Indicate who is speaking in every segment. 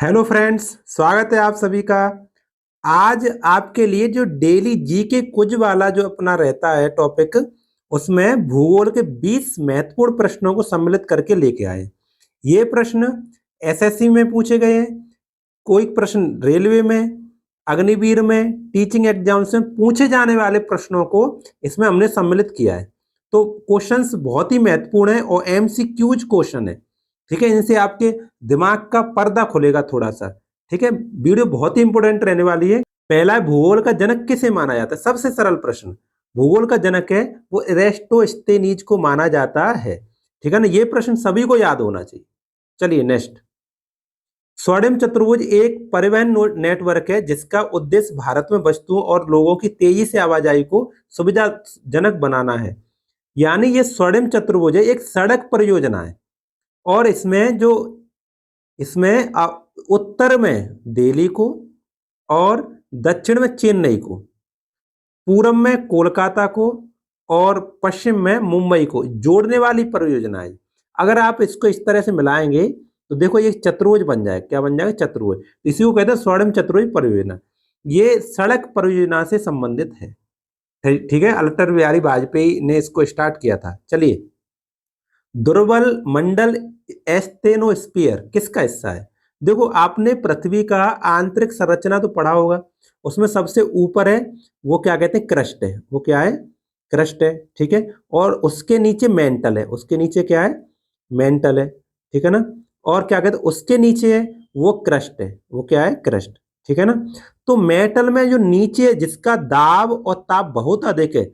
Speaker 1: Hello friends, स्वागत है आप सभी का। आज आपके लिए जो डेली जीके क्विज वाला जो अपना रहता है टॉपिक, उसमें भूगोल के 20 महत्वपूर्ण प्रश्नों को सम्मिलित करके लेके आए। ये प्रश्न एसएससी में पूछे गए हैं, कोई प्रश्न रेलवे में, अग्निवीर में, टीचिंग एग्जाम्स में पूछे जाने वाले प्रश्नों को इसमें हमने सम्मिलित किया है। तो क्वेश्चंस बहुत ही महत्वपूर्ण है और एमसीक्यूज क्वेश्चन है। ठीक है, इनसे आपके दिमाग का पर्दा खुलेगा थोड़ा सा। ठीक है, वीडियो बहुत ही इंपॉर्टेंट रहने वाली है। पहला है, भूगोल का जनक किसे माना जाता है? सबसे सरल प्रश्न। भूगोल का जनक है वो एरिस्टोस्थेनीज को माना जाता है। ठीक है ना, ये प्रश्न सभी को याद होना चाहिए। चलिए नेक्स्ट। स्वर्णिम चतुर्भुज एक परिवहन नेटवर्क है जिसका उद्देश्य भारत में वस्तुओं और लोगों की तेजी से आवाजाही को सुविधाजनक बनाना है। यानी ये स्वर्णिम चतुर्भुज है, एक सड़क परियोजना है। और इसमें उत्तर में दिल्ली को और दक्षिण में चेन्नई को, पूरब में कोलकाता को और पश्चिम में मुंबई को जोड़ने वाली परियोजना है। अगर आप इसको इस तरह से मिलाएंगे तो देखो ये चतुर्भुज बन जाएगा। क्या बन जाएगा? चतुर्भुज। इसी को कहते हैं स्वर्णिम चतुर्भुज परियोजना। ये सड़क परियोजना से संबंधित है। ठीक है, अटल बिहारी वाजपेयी ने इसको स्टार्ट किया था। चलिए, दुर्बल मंडल एस्थेनोस्फीयर किसका हिस्सा है? देखो, आपने पृथ्वी का आंतरिक संरचना तो पढ़ा होगा। उसमें सबसे ऊपर है वो क्या कहते हैं? क्रस्ट है। वो क्या है? क्रस्ट है। ठीक है, और उसके नीचे मेंटल है। उसके नीचे क्या है? मेंटल है। ठीक है ना, और क्या कहते हैं उसके नीचे है? वो क्रस्ट है। वो क्या है? क्रस्ट। ठीक है ना, तो मेटल में जो नीचे है, जिसका दाब और ताप बहुत अधिक है,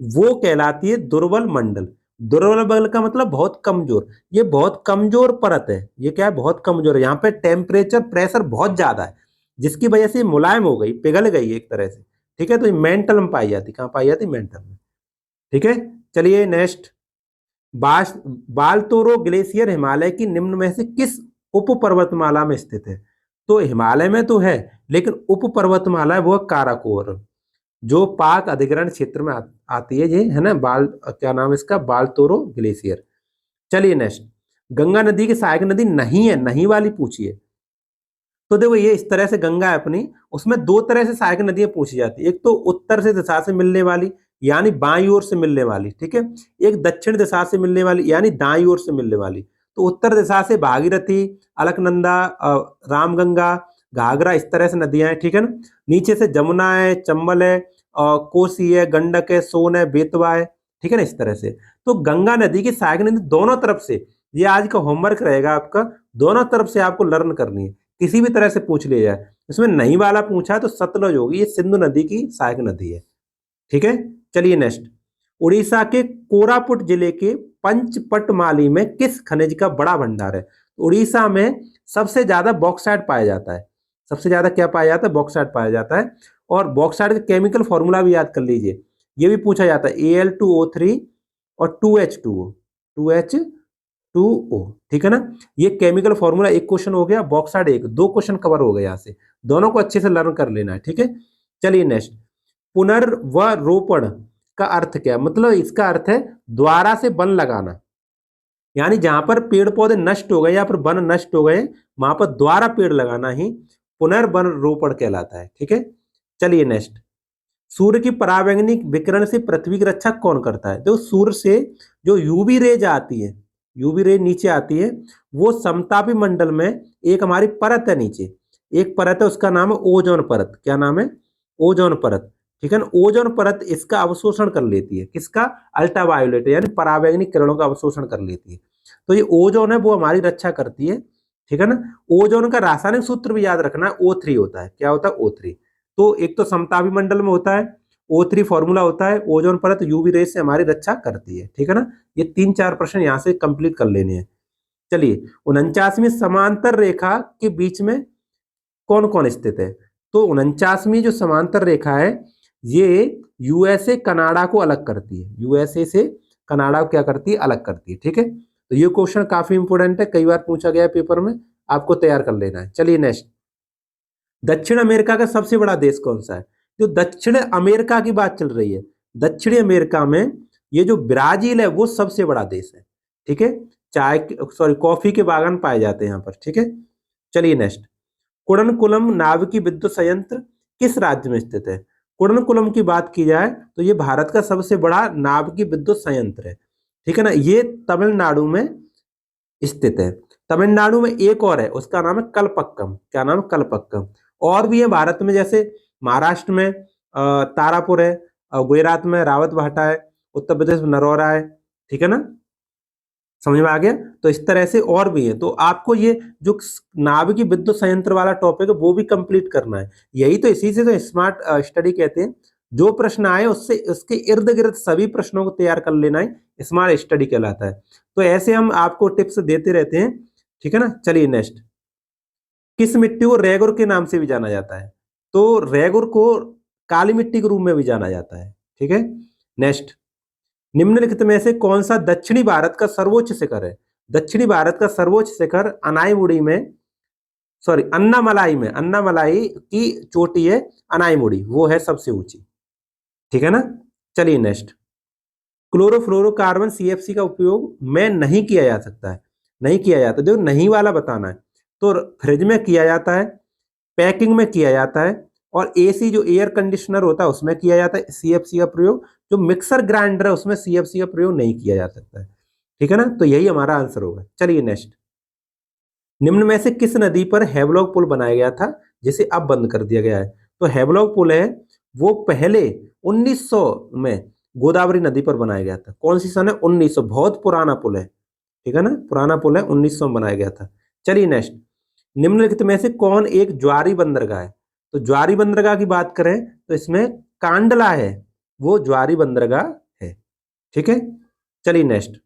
Speaker 1: वो कहलाती है दुर्बल मंडल। दुर्बल मंडल का मतलब बहुत कमजोर। ये बहुत कमजोर परत है। ये क्या है? बहुत कमजोर है। यहाँ पे टेम्परेचर प्रेशर बहुत ज्यादा है, जिसकी वजह से मुलायम हो गई, पिघल गई एक तरह से। ठीक है, तो ये मेंटल में पाई जाती। कहाँ पाई जाती? मेंटल में। ठीक है, चलिए नेक्स्ट। बास बालतोरो ग्लेशियर हिमालय की निम्न में से किस उप पर्वतमाला में स्थित है? तो हिमालय में तो है, लेकिन उप पर्वतमाला है वो काराकोरम, जो पाक अधिग्रहण क्षेत्र में आती है। ये है ना, क्या नाम है इसका? बालतोरो ग्लेशियर। चलिए नेक्स्ट। गंगा नदी की सहायक नदी नहीं है, नहीं वाली पूछिए। तो देखो, ये इस तरह से गंगा है अपनी, उसमें दो तरह से सहायक नदियां पूछी जाती है। एक तो उत्तर से दिशा से मिलने वाली, यानी बाईं ओर से मिलने वाली। ठीक है, एक दक्षिण दिशा से मिलने वाली, यानी दाईं ओर से मिलने वाली। तो उत्तर दिशा से भागीरथी, अलकनंदा, रामगंगा, घाघरा, इस तरह से नदियां हैं। ठीक है ना, नीचे से जमुना है, चंबल है, कोसी है, गंडक है, सोन है, बेतवा है। ठीक है ना, इस तरह से। तो गंगा नदी की सहायक नदी दोनों तरफ से, ये आज का होमवर्क रहेगा आपका, दोनों तरफ से आपको लर्न करनी है। किसी भी तरह से पूछ लिया जाए। इसमें नहीं वाला पूछा है तो सतलुज होगी, ये सिंधु नदी की सहायक नदी है। ठीक है, चलिए नेक्स्ट। उड़ीसा के कोरापुट जिले के पंचपटमाली में किस खनिज का बड़ा भंडार है? उड़ीसा में सबसे ज्यादा बॉक्साइट पाया जाता है। सबसे ज्यादा क्या पाया जाता है? बॉक्साइट पाया जाता है। और बॉक्साइट का केमिकल फॉर्मूला भी याद कर लीजिए। ये भी पूछा जाता है, Al2O3 और 2H2O, 2H2O। ठीक है ना, ये केमिकल फॉर्मूला एक क्वेश्चन हो गया, बॉक्साइड एक, दो क्वेश्चन कवर हो गए यहाँ से। दोनों को अच्छे से लर्न कर लेना है। ठीक है, चलिए नेक्स्ट। पुनर्वरोपण का अर्थ क्या है? मतलब इसका अर्थ है दोबारा से वन लगाना। यानी जहां पर पेड़ पौधे नष्ट हो गए या फिर वन नष्ट हो गए, वहां पर दोबारा पेड़ लगाना ही पुनर्वन रोपण कहलाता है। ठीक है, चलिए नेक्स्ट। सूर्य की परावैंगनिक विकिरण से पृथ्वी की रक्षा कौन करता है? तो सूर्य से जो यूवी रेज आती है, यूवी रेज नीचे आती है, वो समतापी मंडल में एक हमारी परत है नीचे, एक परत है, उसका नाम है ओजोन परत। क्या नाम है? ओजोन परत। ठीक है ना, ओजोन परत इसका अवशोषण कर लेती है। किसका? अल्ट्रावायोलेट यानी परावैंगनिक किरणों का अवशोषण कर लेती है। तो ये ओजोन है, वो हमारी रक्षा करती है। ठीक है ना, ओजोन का रासायनिक सूत्र भी याद रखना है, O3 होता है। क्या होता है? O3। तो एक तो समतापी मंडल में होता है, O3 फॉर्मूला होता है, ओजोन परत यूवी रेस से हमारी रक्षा करती है। ठीक है ना, ये 3-4 प्रश्न यहाँ से कंप्लीट कर लेने हैं। चलिए, 49वीं समांतर रेखा के बीच में कौन कौन स्थित है? तो 49वीं जो समांतर रेखा है, ये यूएसए कनाडा को अलग करती है। यूएसए से कनाडा को क्या करती है? अलग करती है। ठीक है, तो ये क्वेश्चन काफी इंपोर्टेंट है, कई बार पूछा गया है पेपर में, आपको तैयार कर लेना है। चलिए नेक्स्ट। दक्षिण अमेरिका का सबसे बड़ा देश कौन सा है? जो दक्षिण अमेरिका की बात चल रही है, दक्षिणी अमेरिका में ये जो ब्राजील है वो सबसे बड़ा देश है। ठीक है, चाय, सॉरी, कॉफी के बागान पाए जाते हैं यहाँ पर। ठीक है, चलिए नेक्स्ट। कुडनकुलम नाभिकीय विद्युत संयंत्र किस राज्य में स्थित है? कुडनकुलम की बात की जाए तो ये भारत का सबसे बड़ा नाभिकीय विद्युत संयंत्र है, ठीक है ना। ये तमिलनाडु में स्थित है। तमिलनाडु में एक और है, उसका नाम है कलपक्कम। क्या नाम है? कलपक्कम। और भी है भारत में, जैसे महाराष्ट्र में तारापुर है, गुजरात में रावतभाटा है, उत्तर प्रदेश में नरौरा है, ठीक है ना। समझ में आ गया? तो इस तरह से और भी है। तो आपको ये जो नाभिकीय विद्युत संयंत्र वाला टॉपिक है वो भी कंप्लीट करना है। यही तो, इसी से तो स्मार्ट स्टडी कहते हैं। जो प्रश्न आए उससे उसके इर्द गिर्द सभी प्रश्नों को तैयार कर लेना ही स्मार्ट स्टडी कहलाता है। तो ऐसे हम आपको टिप्स देते रहते हैं, ठीक है ना। चलिए नेक्स्ट, किस मिट्टी को रेगुर के नाम से भी जाना जाता है? तो रेगुर को काली मिट्टी के रूप में भी जाना जाता है, ठीक है। नेक्स्ट, निम्नलिखित में से कौन सा दक्षिणी भारत का सर्वोच्च शिखर है? दक्षिणी भारत का सर्वोच्च शिखर अनाईमुड़ी में, सॉरी अन्नामलाई की चोटी है अनाईमुड़ी, वो है सबसे ऊंची, ठीक है ना। चलिए नेक्स्ट, क्लोरोफ्लोरोकार्बन सीएफसी का उपयोग में नहीं किया जा सकता है। नहीं किया जाता, देखो नहीं वाला बताना है। तो फ्रिज में किया जाता है, पैकिंग में किया जाता है, और एसी जो एयर कंडीशनर होता है उसमें किया जाता है सीएफसी का प्रयोग। जो मिक्सर ग्राइंडर है उसमें सीएफसी का प्रयोग नहीं किया जा सकता है, ठीक है ना। तो यही हमारा आंसर होगा। चलिए नेक्स्ट, निम्न में से किस नदी पर हैवलॉक पुल बनाया गया था जिसे अब बंद कर दिया गया है? तो हैवलॉक पुल है वो पहले 1900 में गोदावरी नदी पर बनाया गया था। कौन सी सन है? 1900। बहुत पुराना पुल है, ठीक है ना, पुराना पुल है, 1900 में बनाया गया था। चलिए नेक्स्ट, निम्नलिखित में से कौन एक ज्वारी बंदरगाह है? तो ज्वारी बंदरगाह की बात करें तो इसमें कांडला है, वो ज्वारी बंदरगाह है, ठीक है। चलिए नेक्स्ट,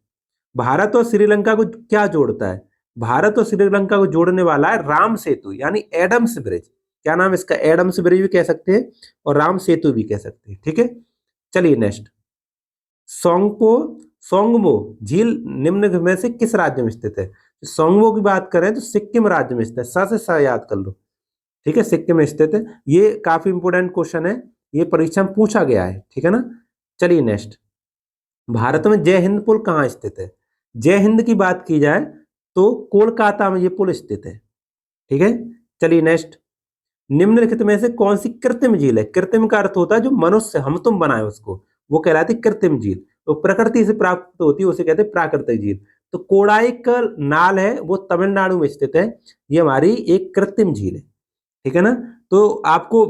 Speaker 1: भारत और श्रीलंका को क्या जोड़ता है? भारत और श्रीलंका को जोड़ने वाला है राम सेतु, यानी एडम्स ब्रिज। क्या नाम है इसका? एडम्स ब्रिज भी कह सकते हैं और राम सेतु भी कह सकते हैं, ठीक है। चलिए नेक्स्ट, सोंगपो सोंगमो झील निम्न में से किस राज्य में स्थित है? सोंगमो की बात करें तो सिक्किम राज्य में स्थित है। सा से सा याद कर लो, ठीक है, सिक्किम में स्थित है। ये काफी इंपोर्टेंट क्वेश्चन है, ये परीक्षा में पूछा गया है, ठीक है ना। चलिए नेक्स्ट, भारत में जय हिंद पुल कहाँ स्थित है? जय हिंद की बात की जाए तो कोलकाता में ये पुल स्थित है, ठीक है। चलिए नेक्स्ट, निम्नलिखित में से कौन सी कृत्रिम झील है? कृत्रिम का अर्थ होता है जो मनुष्य हम तुम बनाए उसको, वो कहलाती कृत्रिम झील। तो प्रकृति से प्राप्त होती है उसे कहते हैं प्राकृतिक झील। तो कोडाइकल नाल है वो तमिलनाडु में स्थित है, ये हमारी एक कृत्रिम झील है, ठीक है ना। तो आपको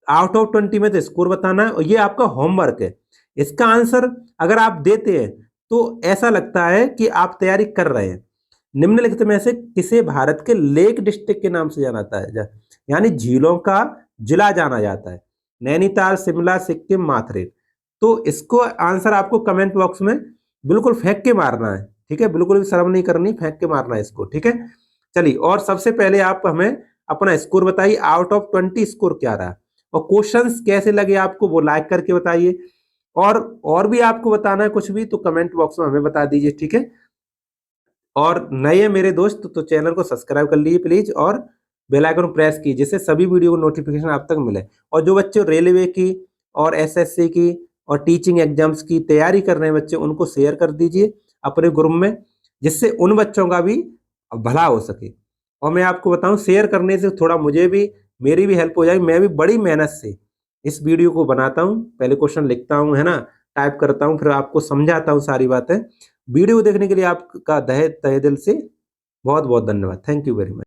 Speaker 1: आउट ऑफ 20 में तो स्कोर बताना है, और ये आपका होमवर्क है। इसका आंसर अगर आप देते हैं तो ऐसा लगता है कि आप तैयारी कर रहे हैं। निम्नलिखित में से किसे भारत के लेक डिस्ट्रिक्ट के नाम से जाना जाता है, यानी झीलों का जिला जाना जाता है? नैनीताल, शिमला, सिक्किम, माथेरान। तो इसको आंसर आपको कमेंट बॉक्स में बिल्कुल फेंक के मारना है, ठीक है, बिल्कुल भी शर्म नहीं करनी, फेंक के मारना है इसको, ठीक है। चलिए, और सबसे पहले आप हमें अपना स्कोर बताइए, आउट ऑफ 20 स्कोर क्या रहा, और क्वेश्चंस कैसे लगे आपको वो लाइक करके बताइए। और भी आपको बताना है कुछ भी तो कमेंट बॉक्स में हमें बता दीजिए, ठीक है। और नए मेरे दोस्त तो चैनल को सब्सक्राइब कर लीजिए प्लीज, और बेल आइकन प्रेस कीजिए जिससे सभी वीडियो को नोटिफिकेशन आप तक मिले। और जो बच्चे रेलवे की और एसएससी की और टीचिंग एग्जाम्स की तैयारी कर रहे हैं बच्चे, उनको शेयर कर दीजिए अपने ग्रुप में, जिससे उन बच्चों का भी भला हो सके। और मैं आपको बताऊं, शेयर करने से थोड़ा मुझे भी, मेरी भी हेल्प हो जाएगी। मैं भी बड़ी मेहनत से इस वीडियो को बनाता हूँ, पहले क्वेश्चन लिखता हूँ, है ना, टाइप करता हूँ, फिर आपको समझाता हूँ सारी बातें। वीडियो देखने के लिए आपका तहे दिल से बहुत बहुत धन्यवाद। Thank you very much.